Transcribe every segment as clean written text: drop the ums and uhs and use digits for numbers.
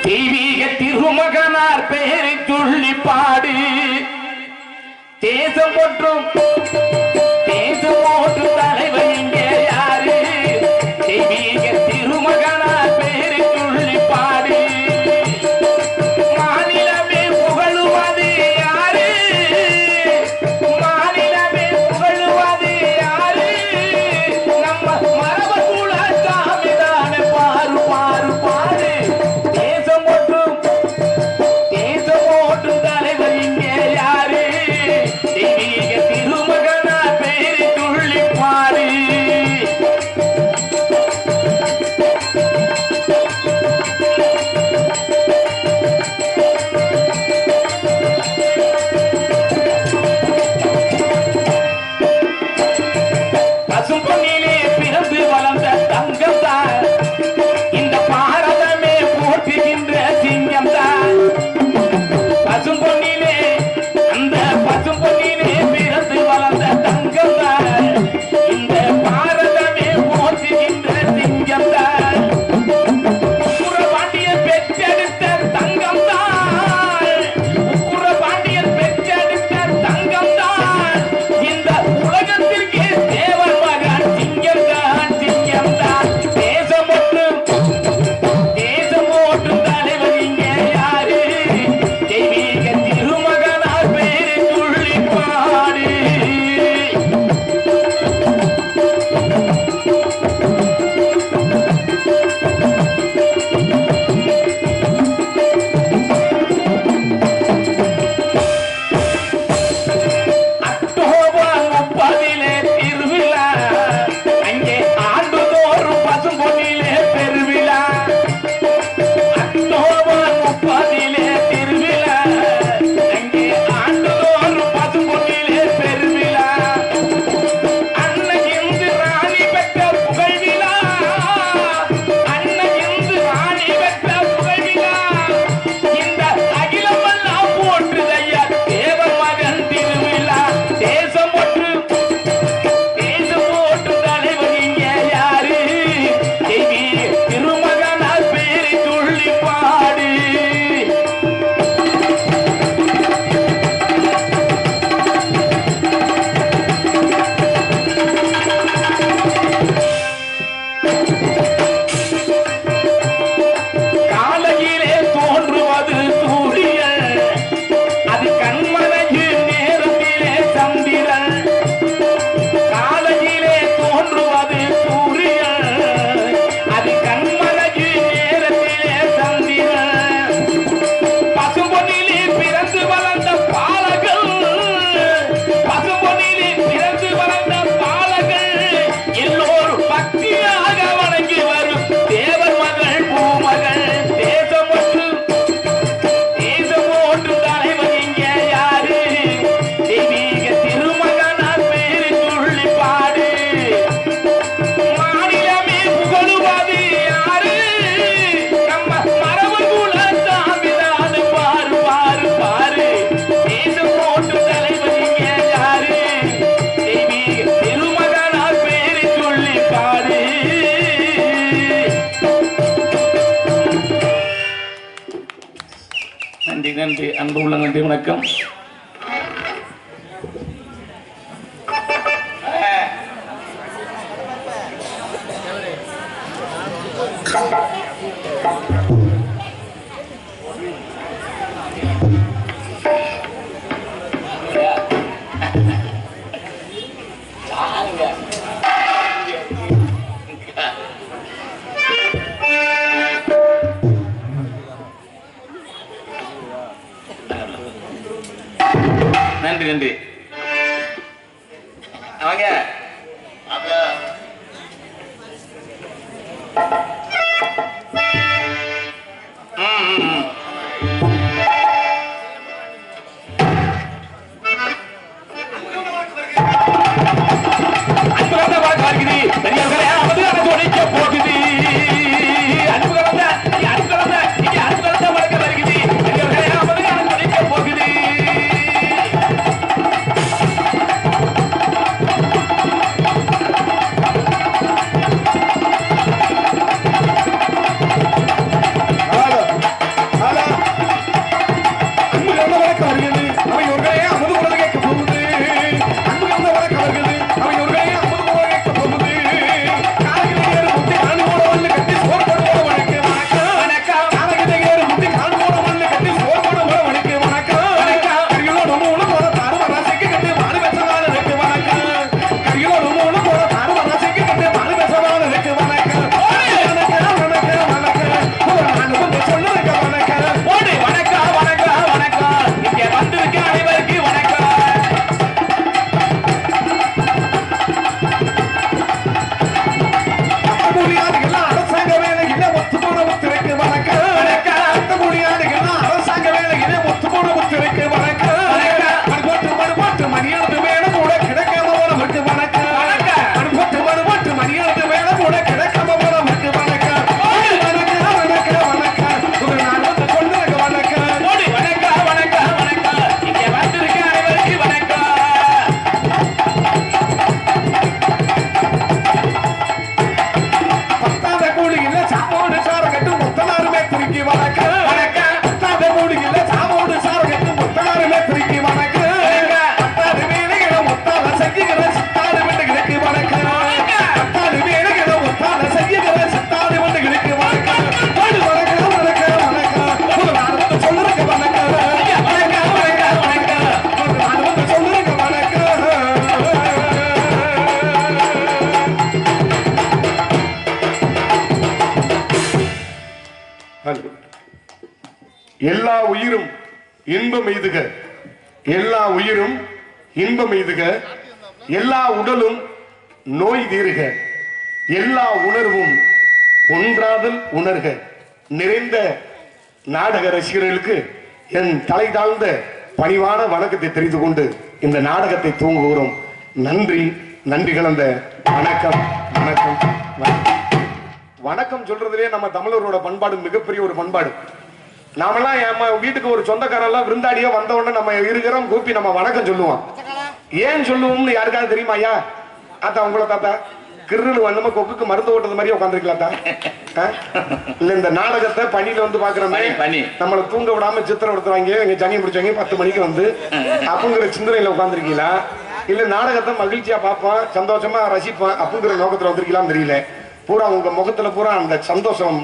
தெய்வீக திருமகனார் பெயரை சொல்லி பாடு தேசம் மற்றும் தேசம் ஓட்டு தலைவர் இங்கே யாரு தெய்வீக திருமகனார் பெயரை சொல்லி பாடு மாநிலமே புகழுவது யாரு மாநிலமே புகழுவது யாரு நம்ம மரபுல சாமிதான பாரு பாரு பாரு தேசம் மற்றும் தலைவர் இங்கே யாரு தெய்வீக திருமகனார் பெயரை சொல்லி பாடு பசும்பொன்னிலே பிறந்து வளர்ந்த தங்கம் தான் இந்த பாரதமே போற்றுகின்ற சிங்கம் தான் பசும்பொன்னிலே அந்த பசும்பொன்னிலே பிறந்து வளர்ந்த தங்கம் தான் இந்த பாரதமே போற்றுகின்ற சிங்கம் தான் உக்குரபாண்டியர் பெற்றெடுத்த தங்கம் தான் உக்குரபாண்டியர் பெற்றெடுத்த தங்கம் தான் இந்த உலகத்திற்கே தேவர் மகன் சிங்கம் தான் தேசம் ஓட்டும் தலைவர் இங்கே யாரு தெய்வீக திருமகனார் பெயரை சொல்லி பாடு அக்டோபர் 30 திருவிழா அங்கே ஆண்டுதோறும் பசும்பொன்னிலே பெருவிழா அக்டோபர் 30 திருவிழா அங்கே ஆண்டுதோறும் பசும்பொன்னிலே பெருவிழா அன்னையிருந்து ராணி பெற்ற புகழ்விழா அன்னையிருந்து ராணி பெற்ற புகழ்விழா இந்த அகிலமெல்லாம் போற்றுதையா தேவர் மகன் திருவிழா தேசம் ஓட்டும் தலைவர் இங்கே யாரு தெய்வீக திருமகனார் பெயரை சொல்லி பாடு காலையிலே தோன்றுவது சூரியன் அது கண்மனைக்கு நேரத்திலே சந்திரன் காலையிலே தோன்றுவது சூரியன் அது கண்மனைக்கு நேரத்திலே சந்திரன் பசும்பொன்னிலே பிறந்து வளர்ந்த பாலகன் பசும்பொன்னிலே பிறந்து வளர்ந்த பாலகன் எல்லோரும் பக்தியாக வணங்கி வரும் தேவர் மகள் பூமகள் தேசம் ஓட்டும் தலைவர் இங்கே யாரு தெய்வீக திருமகனார் பெயரை சொல்லி பாடு மாநிலமே புகழுவது யாரு நம்ம மரபுல சாமிதான பாரு பாரு பாரு தேசம் ஓட்டும் தலைவர் இங்கே யாரு தெய்வீக திருமகனார் பெயரை சொல்லி பாடு நன்றி நன்றி அன்பு உள்ள நன்றி வணக்கம் நன்றி நன்றி அவங்க போகுது அன்பு கலந்த எல்லா உயிரும் இன்பம் எய்துக, எல்லா உயிரும் இன்பம் எய்துக, எல்லா உடலும் நோய் தீருக, எல்லா உணர்வும் ஒன்றாதல் உணர்க. நிறைந்த நாடக ரசிகர்களுக்கு என் தலை தாழ்ந்த பணிவான வணக்கத்தை தெரிந்து கொண்டு இந்த நாடகத்தை துவங்குகிறோம். நன்றி, நன்றி கலந்த வணக்கம். வணக்கம் வணக்கம் சொல்றதுலேயே நம்ம தமிழரோட பண்பாடு மிகப்பெரிய ஒரு பண்பாடு. நாமெல்லாம் நம்ம வீட்டுக்கு ஒரு சொந்தக்காரெல்லாம் விருந்தாடியோ வந்த உடனே நம்ம இருக்கிறோம் கூப்பி நம்ம வணக்கம் சொல்லுவோம். ஏன் சொல்லுவோம்னு யாருக்காவது தெரியுமா? ஐயா தாத்தா, உங்களை தாத்தா கிருன்னு வந்தமா கொக்குக்கு மருந்து ஓட்டுறது மாதிரி உட்காந்துருக்கலாத்தா இல்ல இந்த நாடகத்தை பணியில வந்து பாக்குறோமே, நம்மளை தூங்க விடாம சித்திரப்படுத்துவாங்க, எங்க சனியை பிடிச்சவங்க 10 மணிக்கு வந்து அப்படிங்கிற சிந்தனையில உட்காந்துருக்கீங்களா? இல்ல நாடகத்தை மகிழ்ச்சியா பார்ப்போம், சந்தோஷமா ரசிப்போம் அப்படிங்கிற நோக்கத்துல வந்திருக்கீங்களான்னு தெரியல. பூரா உங்க முகத்துல பூரா அந்த சந்தோஷம்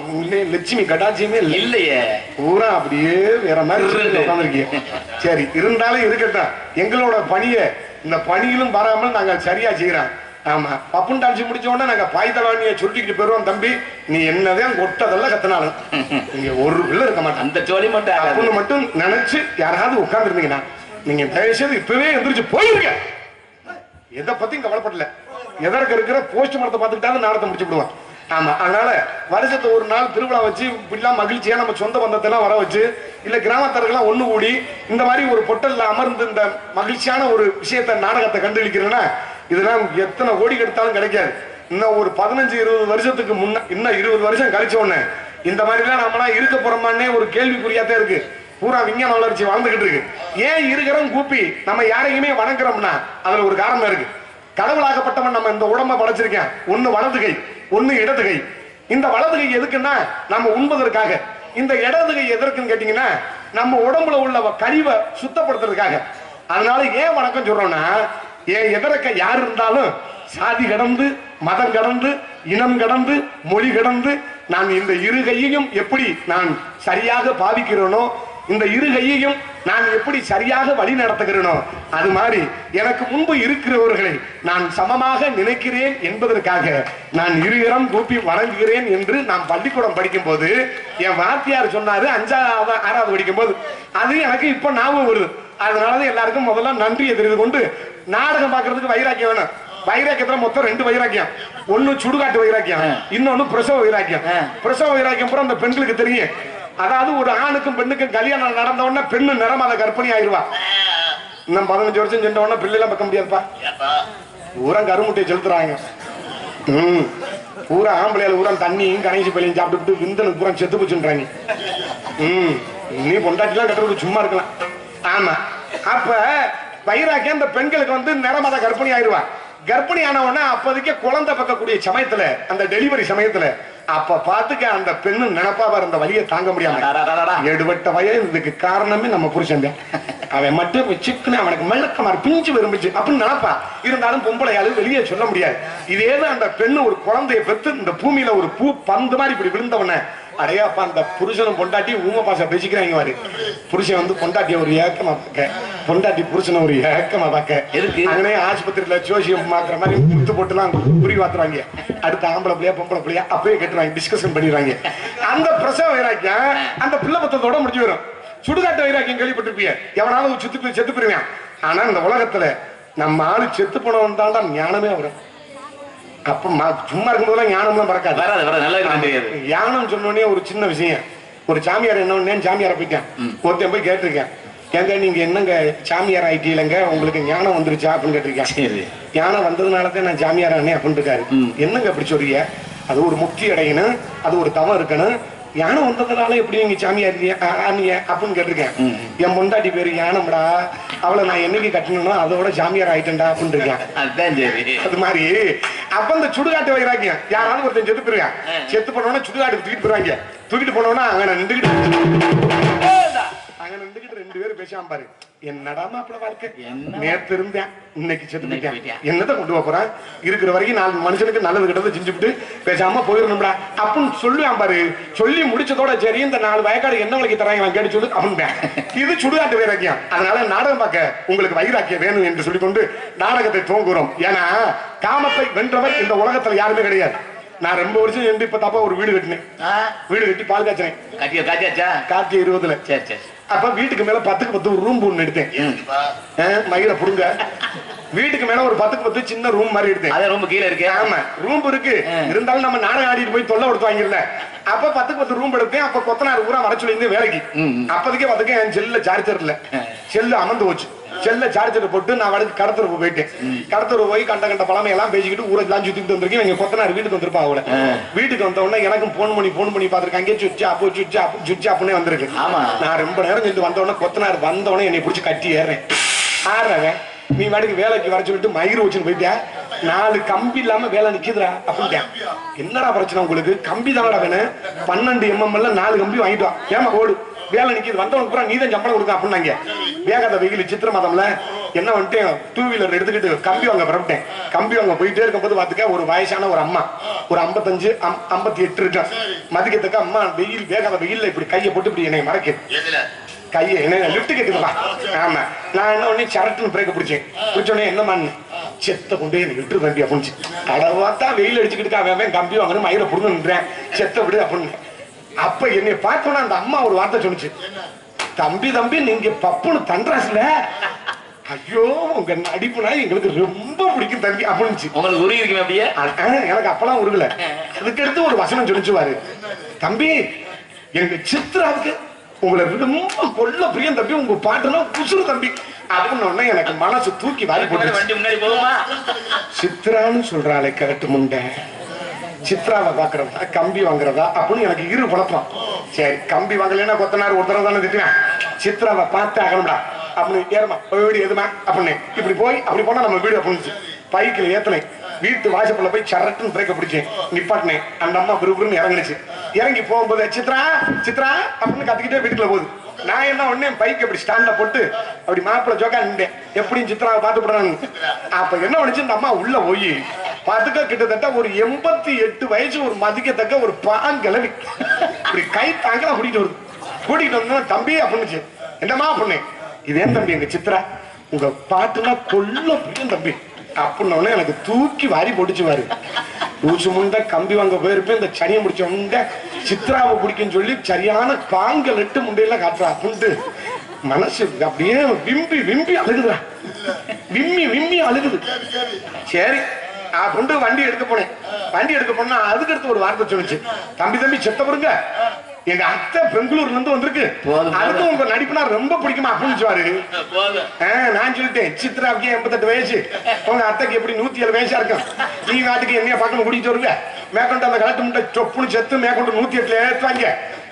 லட்சுமி கடாட்சியமே இல்லையே, பூரா அப்படியே வேற மாதிரி உட்காந்துருக்கீங்க. சரி, இருந்தாலும் இருக்கட்டும், எங்களோட பணியை இந்த பணியிலும் வராமல் நாங்கள் சரியா செய்யறோம். ஆமா, பப்புன்னு டான்ஸ் முடிச்ச உடனே நாங்க பாய்தலானிய சொல்லிக்கிட்டு போயிருவோம். தம்பி, நீ என்னதான் கொட்டதெல்லாம் கத்தினாலும் நீங்க ஒரு பிள்ளை இருக்க மாட்டேன், அந்த ஜோலி மட்டும் அப்படின்னு மட்டும் நினைச்சு யாராவது உட்கார்ந்துருந்தீங்கன்னா நீங்க தயவுசெய்து இப்பவே எந்திரிச்சு போயிருங்க. எதை பத்தியும் கவலைப்படல, எதற்கு இருக்கிற போஸ்ட் மரத்தை பார்த்துக்கிட்டாலும் நாடத்தை முடிச்சு விடுவான். ஆமா, அதனால வருஷத்தை ஒரு நாள் திருவிழா வச்சு இப்படிலாம் மகிழ்ச்சியா நம்ம சொந்த பந்தத்தை எல்லாம் வர வச்சு, இல்ல கிராமத்தார்கள்லாம் ஒண்ணு கூடி இந்த மாதிரி ஒரு பொட்டல்ல அமர்ந்து இந்த மகிழ்ச்சியான ஒரு விஷயத்த நாடகத்தை கண்டுபிடிக்கிறேன்னா இதெல்லாம் எத்தனை கோடி கெடுத்தாலும் கிடைக்காது. இன்னும் ஒரு 15-20 வருஷத்துக்கு முன்ன, இன்னும் 20 வருஷம் கழிச்ச உடனே இந்த மாதிரிலாம் நம்மளாம் இருக்க போறோமானே ஒரு கேள்விக்குறியாத்தான் இருக்கு. பூரா விஞ்ஞான வளர்ச்சி வாழ்ந்துகிட்டு இருக்கு. ஏன் இருக்கிறோம் கூப்பி நம்ம யாரையுமே வணங்குறோம்னா அதுல ஒரு காரணம் இருக்கு. கடவுளாகப்பட்டவன் நம்ம இந்த உடம்ப படைச்சிருக்கேன். ஒண்ணு வலது கை, ஒண்ணு இடது கை. இந்த வலது கை எதுக்குன்னா நம்ம உண்பதற்காக, இந்த இடது கை எதற்குன்னு கேட்டீங்கன்னா நம்ம உடம்புல உள்ள கழிவை சுத்தப்படுத்துறதுக்காக. அதனால ஏன் வணக்கம் சொல்றோம்னா, ஏன் எதற்க யார் இருந்தாலும் சாதி கடந்து, மதம் கடந்து, இனம் கடந்து, மொழி கடந்து நான் இந்த இரு கையையும் எப்படி நான் சரியாக பாவிக்கிறேனோ, இந்த இரு கையையும் நான் எப்படி சரியாக வழி நடத்துகிறேனோ, அது மாதிரி எனக்கு முன்பு இருக்கிறவர்களை நான் சமமாக நினைக்கிறேன் என்பதற்காக நான் இருகரம் கூப்பி வணங்குகிறேன் என்று நான் பள்ளிக்கூடம் படிக்கும் போது என் வாத்தியார் சொன்னாரு. 5வது 6வது படிக்கும் போது அது எனக்கு இப்ப ஞாபகம் வருது. அதனாலதான் எல்லாருக்கும் முதல்ல நன்றியை தெரிந்து கொண்டு நாடகம் பார்க்கறதுக்கு வைராக்கியம் வேணும். வைராக்கியத்துல மொத்தம் 2 வைராக்கியம். ஒன்னு சுடுகாட்டு வைராக்கியம், இன்னொன்னு பிரசவ வைராக்கியம். பிரசவ வைராக்கியம் பூரா அந்த பெண்களுக்கு தெரியும். அதாவது ஒரு ஆணுக்கும் பெண்ணுக்கும் கல்யாணம் நடந்த உடனே பெண்ணு நிறமாத கர்ப்பிணி ஆயிருவா. இன்னும் 15 வருஷம் சென்ற உடனே பிள்ளைலாம் பார்க்க முடியாதுப்பா. பூரா கருமுட்டையை செலுத்துறாங்க. பூரா ஆம்பளையால பூரா தண்ணியும் கணேசி பள்ளியும் சாப்பிட்டு விந்தனுக்கு பூரா செத்து போச்சுன்றாங்க. நீ பொண்டாட்டிலாம் கட்டுறது சும்மா இருக்கலாம். ஆமா, அப்ப வைராக்கியம் அந்த பெண்களுக்கு வந்து நிறமாத கர்ப்பிணி ஆயிருவா. கர்ப்பிணி ஆன உடனே அப்போதைக்கு குழந்தை பக்கக்கூடிய சமயத்துல, அந்த டெலிவரி சமயத்துல அப்ப பாத்துக்க அந்த பெண்ணு நினைப்பா அந்த வலியை தாங்க முடியாம எடுபட்ட வயது. இதுக்கு காரணமே நம்ம புருஷன் தான். அவன் மட்டும் சிக்குன்னு அவனுக்கு மெல்லக்கமாறு பிஞ்சு விரும்பிச்சு அப்படின்னு நினைப்பா. இருந்தாலும் பொம்பளையாலும் வெளியே சொல்ல முடியாது. இதேதான் அந்த பெண்ணு ஒரு குழந்தைய பெற்று இந்த பூமியில ஒரு பூ பந்து மாதிரி இப்படி விழுந்தவன அடையாப்பா அந்த புருஷனும் பொண்டாட்டி ஊம பாச பேசிக்கிறாங்க மாதிரி. புருஷன் வந்து பொண்டாட்டிய ஒரு ஏக்கமா பார்க்க, பொண்டாட்டி புருஷனை ஒரு ஏக்கமா பார்க்க இருக்கு. அங்கனே ஆஸ்பத்திரியில ஜோசியம் மாக்குற மாதிரி முத்து போட்டுலாம் குறி வாத்துறாங்க. அடுத்த ஆம்பளை பிள்ளையா பொம்பளை பிள்ளையா அப்பயே கேட்டுருவாங்க, டிஸ்கஷன் பண்ணிடுவாங்க. அந்த பிரசவ வைராக்கியம் அந்த பிள்ளை பத்தத்தோட முடிஞ்சு வரும். சுடுகாட்டு வைராக்கியம் கேள்விப்பட்டிருப்பீங்க, எவனாலும் சுத்து செத்து போயிருவான். ஆனா இந்த உலகத்துல நம்ம ஆளு செத்து போனவன் தாண்டா ஞானமே வரும். அப்ப சும்மா இருக்கும்போதெல்லாம் ஞானம் பறக்காது. ஞானம் சொன்னோடனே ஒரு சின்ன விஷயம், ஒரு சாமியார் என்ன சாமியார போயிட்டேன். ஒருத்தன் போய் கேட்டிருக்கேன், ஏங்க நீங்க என்னங்க சாமியார் ஆயிட்டீங்க, உங்களுக்கு ஞானம் வந்துருச்சா அப்படின்னு கேட்டிருக்கேன். ஞானம் வந்ததுனாலதான் நான் சாமியார் ஆனே அப்படின்னு இருக்காரு. என்னங்க அப்படி சொல்றீங்க? அது ஒரு முக்தி அடையணும், அது ஒரு தவம் இருக்கணும். யானை வந்ததுனால எப்படி நீங்க சாமியார் ஆனீங்க அப்படின்னு கேட்டிருக்கேன். என் பொண்டாட்டி பேரு யானம்டா, அவளை நான் என்னைக்கு கட்டணும்னா அதோட சாமியார் ஆயிட்டேன்டா அப்படின்னு இருக்கேன். அது மாதிரி அப்ப இந்த சுடுகாட்டு வைராக்கியம் யாராலும் ஒருத்தன் செத்து போயிருக்கான். செத்து போனோம்னா சுடுகாட்டுக்கு தூக்கிட்டு போறாங்க. தூக்கிட்டு போனோம்னா அங்க நின்றுகிட்டு 2 பேரும் பேசாம பாரு, என்னடா மாப்பிள்ள வாழ்க்கை, நேத்து இருந்தேன் இன்னைக்கு செத்து போயிட்டேன், என்னத்தை கொண்டு போறான், இருக்கிற வரைக்கும் 4 மனுஷனுக்கு நல்லது கிட்டதை செஞ்சுட்டு பேசாம போயிடணும்டா அப்படின்னு சொல்லுவான் பாரு. சொல்லி முடிச்சதோட சரி இந்த 4 வயக்காடு என்ன விலைக்கு தராங்க கேட்டு சொல்லு அப்படின்னு. இது சுடுகாட்டு வைராக்கியம். அதனால நாடகம் பார்க்க உங்களுக்கு வைராக்கியம் வேணும் என்று சொல்லிக்கொண்டு நாடகத்தை துவங்குறோம். ஏன்னா காமத்தை வென்றவர் இந்த உலகத்துல யாருமே கிடையாது. நான் ரொம்ப வருஷம் சென்று இப்ப தப்பா ஒரு வீடு கட்டினேன். வீடு கட்டி பால் காய்ச்சினேன். காட்டியாச்சா? கார்த்திகை 20ல. சரி சரி. அப்ப வீட்டுக்கு மேல 10க்கு 10 ஒரு ரூம் ஒண்ணு எடுத்தேன். மயில புடுங்க. வீட்டுக்கு மேல ஒரு 10க்கு 10 சின்ன ரூம் மாதிரி எடுத்தேன். அத ரூம் கீழ இருக்கு. ஆமா ரூம் இருக்கு. இருந்தாலும் நம்ம நாடகம் ஆடிட்டு போய் தொல்லை கொடுத்து வாங்கிடல. அப்ப 10க்கு 10 ரூம் எடுத்தேன். அப்ப கொத்தனார் பூரா வர சொல்லியிருந்தேன் வேலைக்கு. அப்போதைக்கே பார்த்துக்க என் செல்ல சார்ஜர் இல்ல. செல்லு அமர்ந்து போச்சு. செல்ல சார்ஜர் போட்டு நான் வடக்கு கடத்தூருக்கு போயிட்டேன். கடத்தூர் போய் கண்ட பழமை எல்லாம் பேசிக்கிட்டு ஊரெல்லாம் சுத்திட்டு வந்திருக்கேன். எங்க கொத்தனார் வீட்டுக்கு வந்திருப்பா. அவளை வீட்டுக்கு வந்த உடனே எனக்கும் போன் பண்ணி பாத்துருக்காங்க. சுவிட்ச் ஆப்னே வந்திருக்கு. நான் ரொம்ப நேரம் சென்று வந்த உடனே கொத்தனார் வந்த உடனே என்னை பிடிச்சி கட்டி ஏறேன். ஆடுறாங்க நீ வாடகைக்கு வேலைக்கு வர சொல்லிட்டு மயிறு வச்சுன்னு போயிட்டியா? 4 கம்பி இல்லாம வேலை நிக்குதுடா அப்படின்ட்டேன். என்னடா பிரச்சனை உங்களுக்கு? கம்பி தானடா வேணும். 12 mm 4 கம்பி வாங்கிட்டு வா. ஏமா ஓடு வேலை நிக்குது. வந்தவனுக்கு பூரா நீதான் சம்பளம் கொடுக்க அப்படின்னாங்க. வேகாத வெயில் சித்திர மாதம்ல என்ன வந்துட்டு 2 வீலர் எடுத்துக்கிட்டு கம்பி வாங்க புறப்பட்டேன். கம்பி வாங்க போயிட்டே இருக்கும்போது பாத்துக்க ஒரு வயசான ஒரு அம்மா ஒரு 55 58 இருக்கா. மதிக்கத்துக்கு அம்மா வெயில் வேகாத வெயில்ல இப்படி கையை போட்டு இப்படி என்னை மறைக்குது. கையை என்ன லிப்ட் கேக்குதுப்பா. ஆமா நான் என்ன உடனே சரட்டுன்னு பிரேக்க பிடிச்சேன். பிடிச்சோடனே என்னமான்னு செத்த கொண்டே எனக்கு விட்டு தம்பி அப்படின்னு கடவாத்தா வெயில் அடிச்சுக்கிட்டு அவன் கம்பி வாங்கணும் மயில புடுங்க நின்றேன். செத்த விடு அப்படின்னு. அப்ப என்னை பார்த்தோன்னா அந்த அம்மா ஒரு வார்த்தை சொன்னிச்சு. தம்பி நீங்க பப்புன்னு தன்றாசுல. ஐயோ உங்க நடிப்புனா எங்களுக்கு ரொம்ப பிடிக்கும் தம்பி அப்படின்னு. உங்களுக்கு உருகி இருக்குமே அப்படியே? எனக்கு அப்பெல்லாம் உருகல. அதுக்கு அடுத்து ஒரு வசனம் சொல்லிச்சுவாரு. தம்பி எங்க சித்ராவுக்கு உங்களை ரொம்ப கொல்ல பிரியம் தம்பி. உங்க பாட்டுனா குசுறு தம்பி அப்படின்னு எனக்கு மனசு தூக்கி வாரி போட்டு. வண்டி முன்னாடி போகுமா? சித்ரான்னு சொல்றாளே கரெக்ட் முண்டை. சித்ராவை பாக்குறதா கம்பி வாங்குறதா அப்படின்னு எனக்கு இரு குழப்பம். சரி கம்பி வாங்கலைன்னா கொத்தனார் ஒரு தடவை தானே திட்டுவேன். சித்ராவை பார்த்து ஆகணும்டா அப்படின்னு ஏறுமா வீடு எதுமா அப்படின்னு இப்படி போய் அப்படி போனா நம்ம வீடு அப்படின்னு பைக்கில் ஏத்தனை. வீட்டு வாசப்பள்ள போய் சரட்டுன்னு பிரேக்க பிடிச்சேன். நிப்பாட்டினேன். அந்த அம்மா விறுவிறுன்னு இறங்குச்சு. இறங்கி போகும்போது சித்ரா அப்படின்னு கத்திக்கிட்டே வீட்டுக்குள்ள போகுது. நான் என்ன ஒண்ணே பைக் அப்படி ஸ்டாண்ட்ல போட்டு அப்படி மாப்பிள்ள ஜோக்கா நின்றேன். எப்படியும் சித்ராவை பார்த்து போடான்னு. அப்ப என்ன பண்ணுச்சு இந்த அம்மா உள்ள போய் பார்த்துக்க கிட்டத்தட்ட ஒரு 88 வயசு ஒரு மதிக்கத்தக்க ஒரு பாங்கிழவி இப்படி கை தாங்கலாம் கூட்டிட்டு வந்தா தம்பி அப்படின்னுச்சு. என்னமா பொண்ணு இது ஏன் தம்பி எங்க சித்ரா உங்க பாட்டுனா கொல்ல பிடிக்கும் தம்பி அப்படின்னு எனக்கு தூக்கி வாரி போட்டுச்சுவாரு. லூசு முண்டை கம்பி வாங்க போயிருப்பேன். இந்த சனியை முடிச்ச முண்டை சித்ராவை பிடிக்குன்னு சொல்லி சரியான பாங்கல் 8 முண்டையெல்லாம் காட்டுறா அப்படின்ட்டு மனசு அப்படியே விம்பி அழுகுதுடா. விம்மி அழுகுது. சரி நான் கொண்டு வண்டி எடுக்க போனேன். வண்டி எடுக்க போனா அதுக்கு அடுத்து ஒரு வார்த்தை சொல்லிச்சு. தம்பி செத்த பாருங்க எங்க அத்தை பெங்களூர்ல இருந்து வந்திருக்கு. அதுக்கு உங்க நடிப்புனா ரொம்ப பிடிக்குமா அப்படின்னு. நான் சொல்லிட்டேன் சித்ராவுக்கு 88 வயசு. உங்க அத்தைக்கு எப்படி 107 வயசா இருக்கும். நீ நாட்டுக்கு என்னைய பார்க்கணும் கூட்டிட்டு வருங்க. மேற்கொண்டு அந்த கலட்டு முட்டை சொப்புன்னு செத்து மேற்கொண்டு 108 ஏற்றுவாங்க.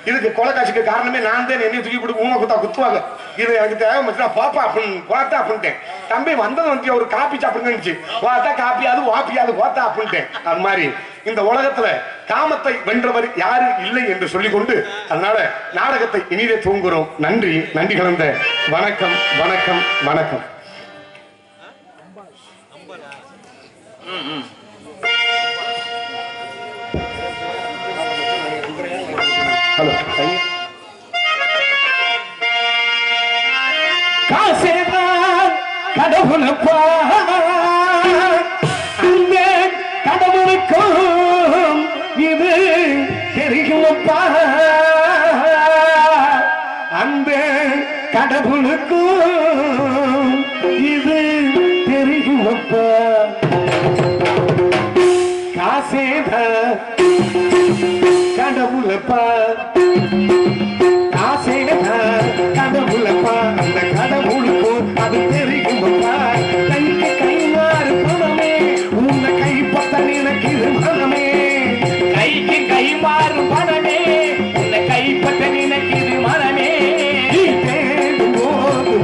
இதுக்கு கொலை காட்சிக்கு காரணமே நான் தான். என்னைய தூக்கி போட்டு ஊமை குத்தா குத்துவாங்க. இது எனக்கு தேவை பாப்பா அப்படின்னு பார்த்தா அப்படின்ட்டேன். தம்பி வந்தது வந்து ஒரு காப்பி சாப்பிடுங்க பார்த்தா காப்பியாது வாப்பியாது பார்த்தா அப்படின்ட்டேன். அது மாதிரி இந்த உலகத்துல காமத்தை வென்றவர் யாரு இல்லை என்று சொல்லிக் கொண்டு அதனால நாடகத்தை இனிதே தூங்குகிறோம். நன்றி கலந்த வணக்கம். ஹலோ காசேதான் கடவுளுப்பா கடவுளுக்கும் இது தெரியுமப்பா. அந்த கடவுளுக்கும் இது தெரியுமப்பா. காசேதான் கடவுளப்பா கடவுளப்பா. அந்த கடவுளுக்கும் அது தெரியுமப்பா. கைக்கு கை மாறு பணமே உன்னை கைப்பற்ற நினைக்கிது மனமே. கைக்கு கை மாறு பணமே உன்னை கைப்பற்ற நினைக்கிது மனமே. நீ தேடும் போது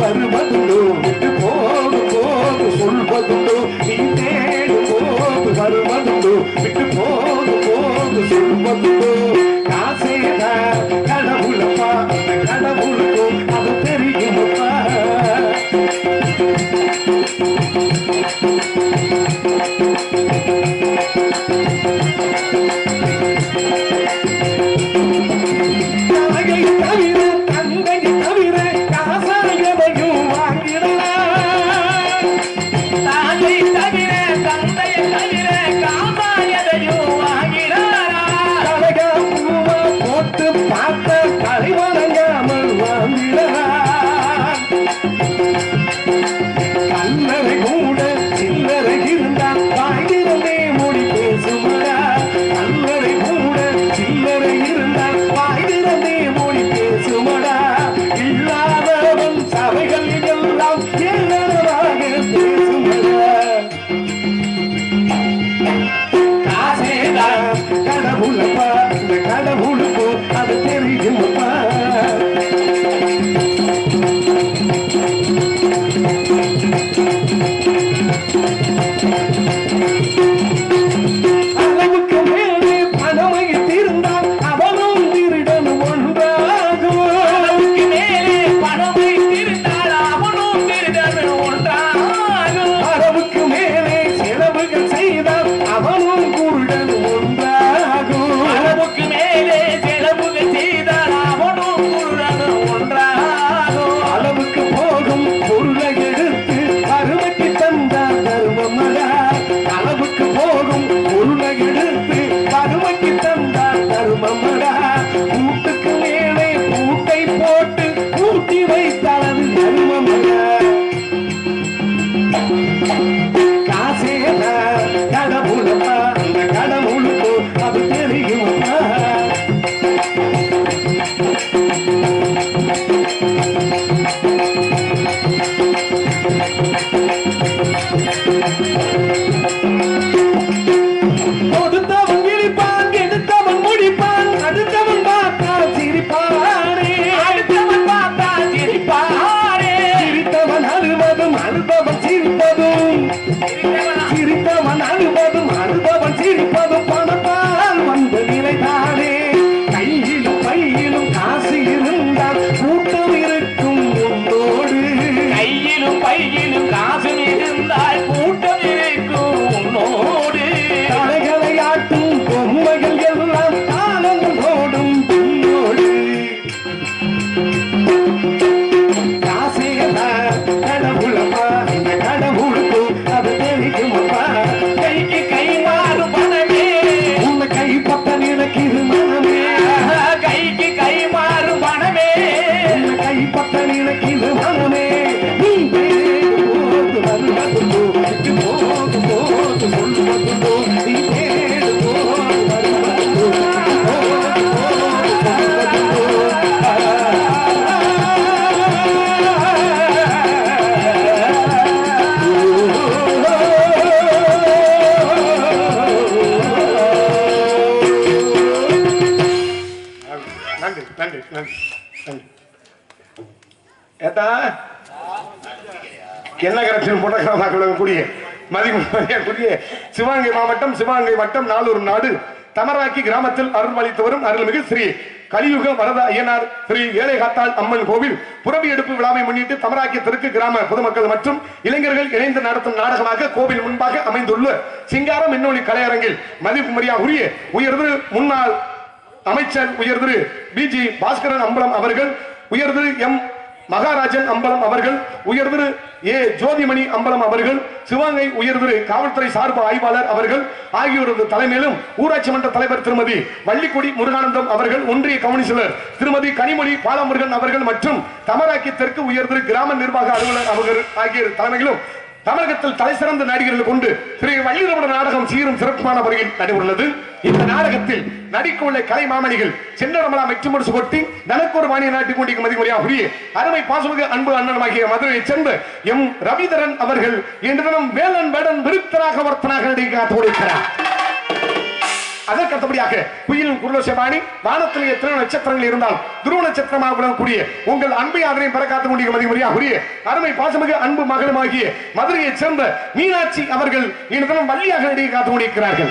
ஏத்தா என்ன கரைச்சல் கூடிய மதிப்புரிய சிவகங்கை மாவட்டம் சிவகங்கை வட்டம் நாளூர் நாடு தமராக்கி கிராமத்தில் அருள் அளித்து வரும் அருள்மிகு ஸ்ரீ கலியுக வரத ஐயனார் ஸ்ரீ ஏழைகாத்தாள் அம்மன் கோவில் புறவி எடுப்பு விழாவை முன்னிட்டு தமராக்கி தெற்கு கிராம பொதுமக்கள் மற்றும் இளைஞர்கள் இணைந்து நடத்தும் நாடகமாக கோவில் முன்பாக அமைந்துள்ள சிங்காரம் மின்னொலி கலையரங்கில் மதிப்புமரியா உரிய உயர்திரு முன்னாள் அமைச்சர் உயர்திரு பிஜி பாஸ்கரன் அம்பலம் அவர்கள் உயர்திரு எம் மகாராஜன் அம்பலம் அவர்கள் உயர்திரு ஏ ஜோதிமணி அம்பலம் அவர்கள் சிவகங்கை உயர்திரு காவல்துறை சார்பு ஆய்வாளர் அவர்கள் ஆகியோரது தலைமையிலும் ஊராட்சி மன்ற தலைவர் திருமதி வள்ளிக்கொடி முருகானந்தம் அவர்கள் ஒன்றிய கவுன்சிலர் திருமதி கனிமொழி பாலமுருகன் அவர்கள் மற்றும் தமராக்கி தெற்கு உயர்திரு கிராம நிர்வாக அலுவலர் அவர்கள் ஆகிய தலைமையிலும் தமிழகத்தில் தலைசிறந்த நடிகர்கள் கொண்டு ஸ்ரீ வள்ளிரமண நாடகம் சீரும் சிறப்பான முறையில் நடைபெறுகிறது. இந்த நாடகத்தில் நடிக்க உள்ள கலை மாமணிகள் சென்னரமலா மெச்சுமுடிச்சு கொட்டி தனக்கொரு மானிய நாட்டுக் கொண்டிருக்கும் மதிமுறையாக உரிய அருமை பாசுமிகு அன்பு அண்ணனமாகிய மதுரையைச் சேர்ந்த எம் ரவிதரன் அவர்கள் இன்று தினம் வேலன் வேடன் விருத்தராக வர்த்தனாக நடிக்க காத்துக் கொண்டிருக்கிறார். அதற்கடுத்தபடியாக குயிலின் குருலோசபாணி வானத்தில் எத்தனை நட்சத்திரங்கள் இருந்தால் துருவ நட்சத்திரமாக விளங்கக்கூடிய உங்கள் அன்பை ஆதரையும் பெற காத்துக் கொண்டிருக்கும் மதிமுறையாக உரிய அருமை பாசுமிகு அன்பு மகளுமாகிய மதுரையைச் சேர்ந்த மீனாட்சி அவர்கள் இன்று தினம் வள்ளியாக நடிக்க காத்துக் கொண்டிருக்கிறார்கள்.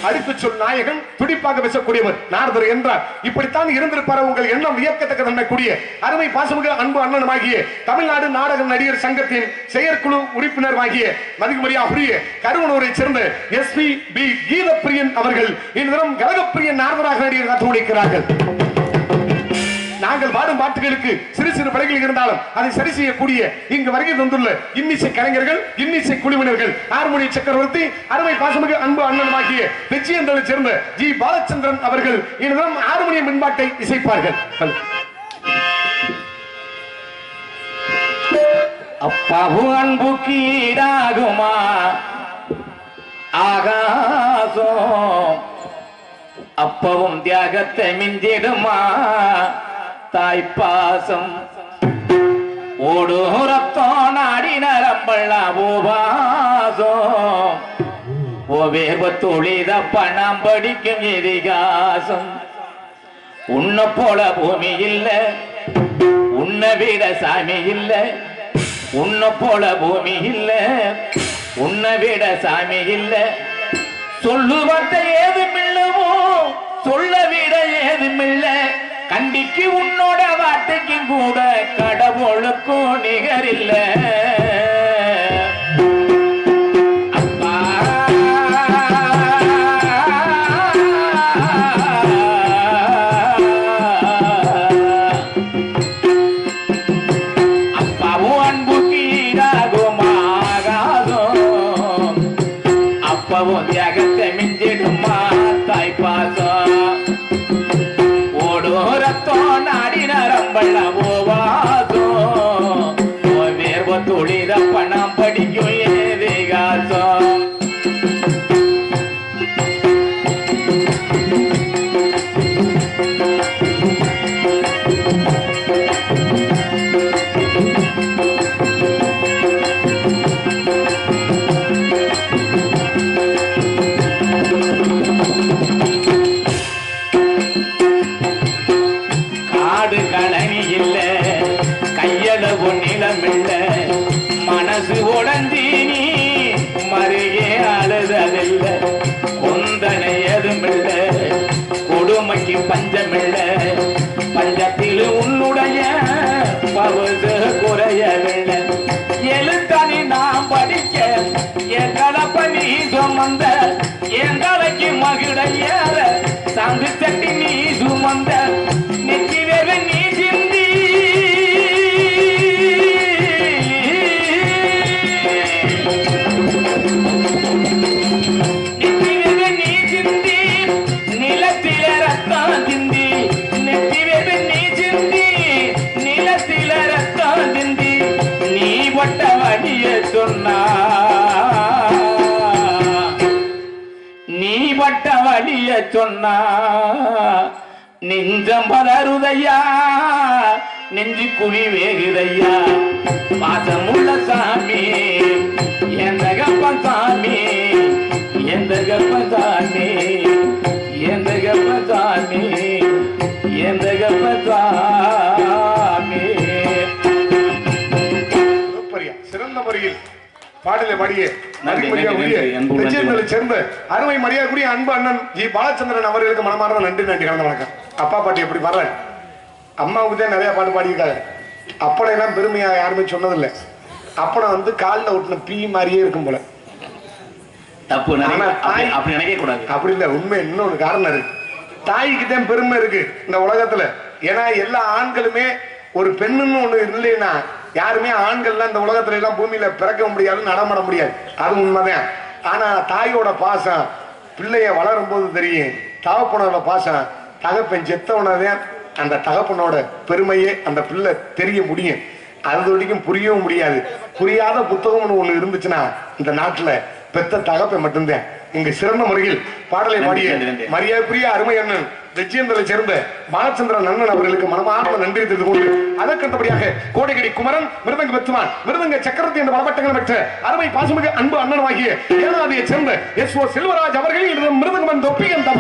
அடுத்து சொல் நாயகன் துடிப்பாக பேசக்கூடியவர் நாரதர் என்றார். இப்படித்தான் இருந்திருப்பார் உங்கள் எண்ணம் வியக்கத்தக்க தன்மைக்கூடிய அருமை பாசமிகு அன்பு அண்ணனுமாகிய தமிழ்நாடு நாடக நடிகர் சங்கத்தின் செயற்குழு உறுப்பினர் ஆகிய மதிமுறையாகுரிய கருவனூரை சேர்ந்த SP B கீதப்பிரியன் அவர்கள் இந்த தினம் கலகப்பிரியன் நாரதராக நடிகர் காத்து முடிக்கிறார்கள். நாங்கள் பாடும் பாட்டுகளுக்கு சிறு சிறு படைகள் இருந்தாலும் அதை சரி செய்யக்கூடிய இங்கு வருகை தந்துள்ள இன்னிசை கலைஞர்கள் இன்னிசை குழுவினர்கள் ஹார்மோனிய சக்கரவர்த்தி அருமை பாசமிகு அன்பு அண்ணனுமாகிய வெற்றியந்தலை சேர்ந்த ஜி பாலச்சந்திரன் அவர்கள் இன்றும் ஹார்மோனிய மின்பாட்டை இசைப்பார்கள். அப்பாவும் அன்புக்கு ஈடாகுமா ஆகாசம் அப்பவும் தியாகத்தை மிஞ்சிடுமா தாய்ப்பாசம் ஓடு ரத்தம் நாடி நரம்பள்ளா உபாசம் ஓவேர்வ துளித பணம் படிக்கும் இதிகாசம் உன்னை போல பூமி இல்ல உன்னை விட சாமி இல்ல உன்னை போல பூமி இல்ல உன்னை விட சாமி இல்ல சொல்லுவத்தை ஏதுமில்லவோ சொல்ல விட ஏதுமில்ல கண்டிக்கு உன்னோட வார்த்தைக்கும் கூட கடவுளுக்கும் நிகரில்ல அப்பா அப்பாவும் அன்புக்கு ஈடாகும் ஆகாதும் அப்பவும் தியாகத்தை மிஞ்சிடுமா தாய்ப்பாசம் ரத்தம் நாடி நரம்பள்ள ஓவாசம் வேர்வ துளித பணம் படிக்கும் ஏதிகாசம் மனசு உடஞ்சி நீ மருகே அழுததில்ல கொந்தனை எதுமில்ல கொடுமைக்கு பஞ்சமில்ல பஞ்சத்தில் உன்னுடைய பவுசு குறையவில்லை எழுத்தனி நாம் படிக்க என் கலப்பனி சுமந்த என் தலைக்கு மகிழ ஏற சாந்து சட்டி நீ சுமந்த நெற்றி வேக நீ சிந்தி நீ பட்ட வழிய சொன்னா நெஞ்சம் பலருதையா நெஞ்சு குழி வேகுதையா பாசமுள்ள சாமி எந்த கப்பசாமி எந்த கப்பசாமி எந்த கப்பசாமி எந்த பாடலை பாடிய சேர்ந்த அருமை மரியாதைக்குரிய அன்பு அண்ணன் ஜி பாலச்சந்திரன் அவர்களுக்கு மனமார்ந்த நன்றி கலந்த வணக்கம். அப்பா பாட்டு எப்படி வர்ற அம்மாவுக்கு தான் நிறைய பாட்டு பாடியிருக்காங்க. அப்பனை எல்லாம் பெருமையா யாருமே சொன்னதில்லை. அப்பனை வந்து காலில் ஒட்டின பீ மாதிரியே இருக்கும் போல. தப்பு அப்படி நினைக்க கூடாது. அப்படி இல்லை, உண்மை இன்னொரு காரணம் இருக்கு. தாய்க்கு தான் பெருமை இருக்கு இந்த உலகத்துல. ஏன்னா எல்லா ஆண்களுமே ஒரு பெண்ணுன்னு ஒண்ணு இல்லைன்னா யாருமே ஆண்கள்லாம் இந்த உலகத்துல எல்லாம் பூமியில பிறக்க முடியாது, நடமாட முடியாது. அது உண்மைதான். ஆனா தாயோட பாசம் பிள்ளைய வளரும் போது தெரியும். தகப்பனோட பாசம் தகப்பன் செத்தவனதான் அந்த தகப்பனோட பெருமையே அந்த பிள்ளை தெரிய முடியும். அது வரைக்கும் புரியவும் முடியாது. புரியாத புத்தகம்னு ஒண்ணு இருந்துச்சுன்னா இந்த நாட்டுல பெத்த தகப்பை மட்டும்தான். இங்கு சிறந்த முறையில் பாடலை பாடிய மரியாதைக்குரிய அருமை அண்ணன் வெஜ்ஜேந்திரனை சேர்ந்த பாலச்சந்திரன் அண்ணன் அவர்களுக்கு மனமார்ந்த நன்றி தெரிந்து கொண்டு அதற்கடுத்தபடியாக கோடைகடி குமரன் மிருதங்க பெத்துவான் மிருதங்க சக்கரவர்த்தி என்ற பலப்பட்டங்கள் பெற்ற அருமை பாசுமிகு அன்பு அண்ணனாகிய ஏனாதியை சேர்ந்த எஸ் ஓ செல்வராஜ் அவர்கள் மிருதங்கமன் தொப்பி என்ற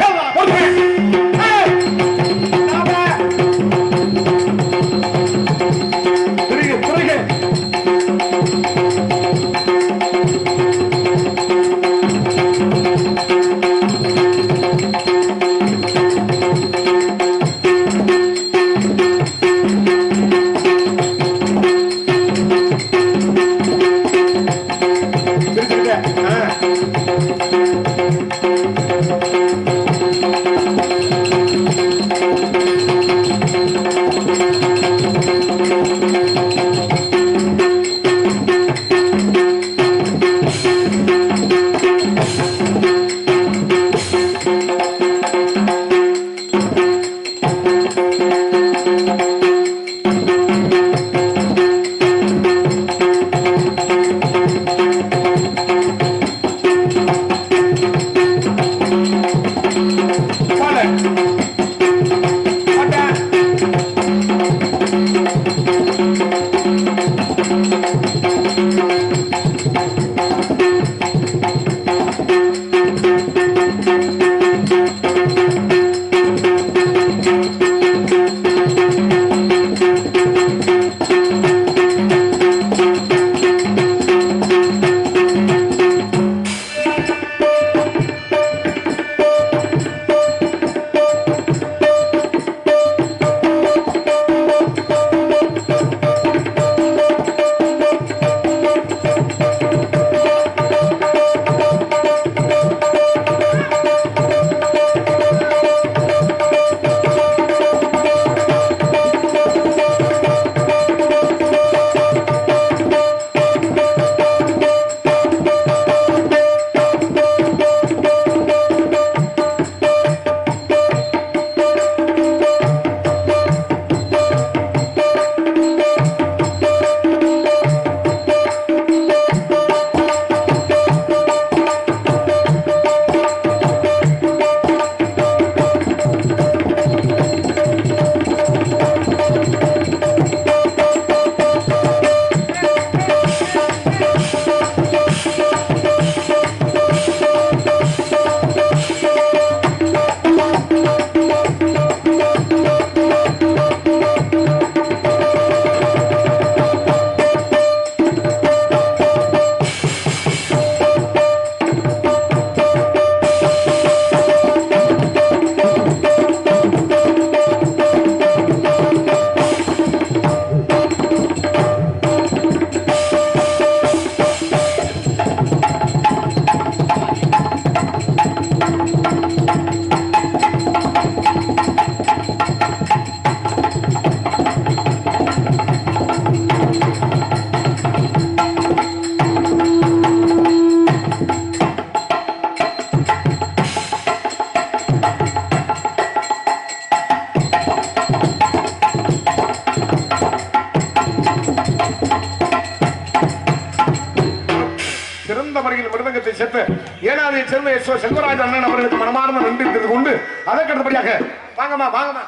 ஏனாதியை சேர்ந்த எஸ் ஓ செல்வராஜ் அண்ணன் அவர்களுக்கு மனமார்ந்த நன்றி தெரிந்து கொண்டு அதற்கடுத்தபடியாக வாங்கம்மா வாங்கம்மா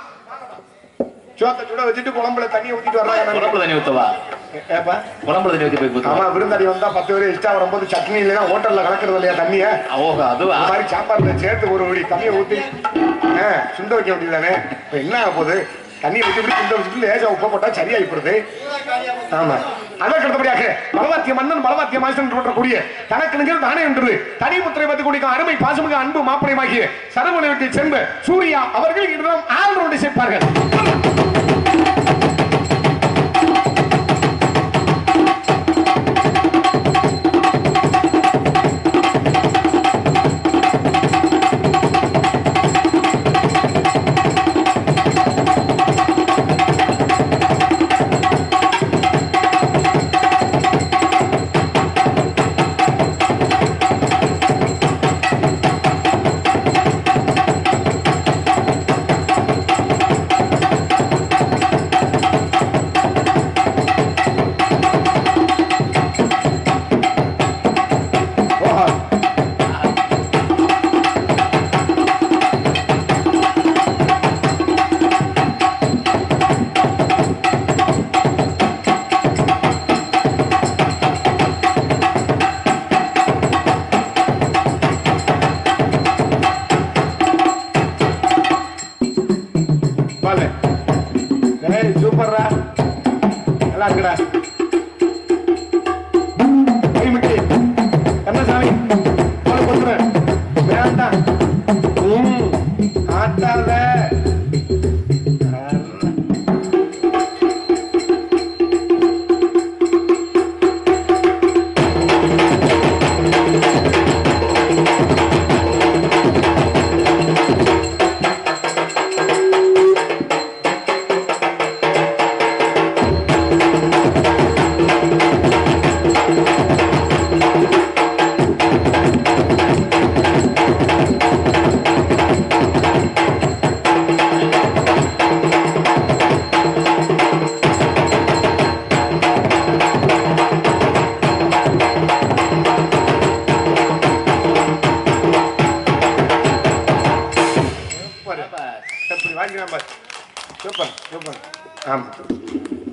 சோத்த சுட வச்சுட்டு குழம்புல தண்ணி ஊத்திட்டு வர்றாங்க. குழம்புல தண்ணி ஊத்தவா? ஏப்பா குழம்புல தண்ணி ஊத்தி போய் ஊத்துவா? ஆமா, விருந்தாடி வந்தா 10 பேர் எக்ஸ்ட்ரா வரும்போது சட்னி இல்லைன்னா ஹோட்டல்ல கலக்கிறது இல்லையா தண்ணிய? ஓஹோ, அதுவா? அந்த மாதிரி சாம்பார்ல சேர்த்து ஒரு வழி தண்ணியை ஊத்தி சுண்ட வைக்க வேண்டியதானே. இப்ப என்ன ஆக போகுது? தண்ணியை ஊத்தி சுண்ட வச்சுட்டு லேசா உப்பை போட்டா சரியாயிப்படுது. ஆமா, அதற்கு அடுத்தபடியாக பலவாத்திய மன்னன் பலவாத்திய மாசன் போற்றக்கூடிய தனக்கு நிகழ் தானே என்று தனி முத்திரை பற்றி குடிக்கும் அருமை பாசமிக அன்பு மாப்பிளைமாகிய சரவணத்தை சேர்ந்த சூர்யா அவர்கள் இடம் ஆல்ரவுண்டை சேர்ப்பார்கள். சூப்பர்ரா, நல்லா இருக்குடா. கண்ணசாமி வேண்டாம் ஆட்டாத.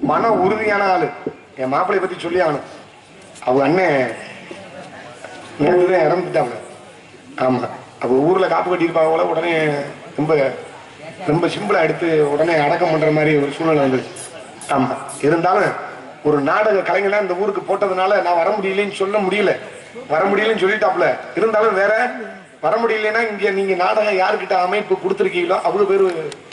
மன உறுதியான ஆளு. என் மாப்பிளை பத்தி சொல்லி ஆகணும். அவங்க அண்ணன் நேற்றுதான் இறந்துட்டாங்க. ஆமா, அவ ஊர்ல காப்பு கட்டியிருப்பாங்க. உடனே ரொம்ப ரொம்ப சிம்பிளா எடுத்து உடனே அடக்கம் பண்ற மாதிரி ஒரு சூழ்நிலை வந்தது. ஆமா, இருந்தாலும் ஒரு நாடக கலைஞனா இந்த ஊருக்கு போட்டதுனால நான் வர முடியலன்னு சொல்ல முடியல. வர முடியலன்னு சொல்லிட்டாப்ல. இருந்தாலும் வேற வர முடியலன்னா இங்க நீங்க நாடகம் யாருக்கிட்ட அமைப்பு கொடுத்துருக்கீங்களோ அவ்வளவு பேரு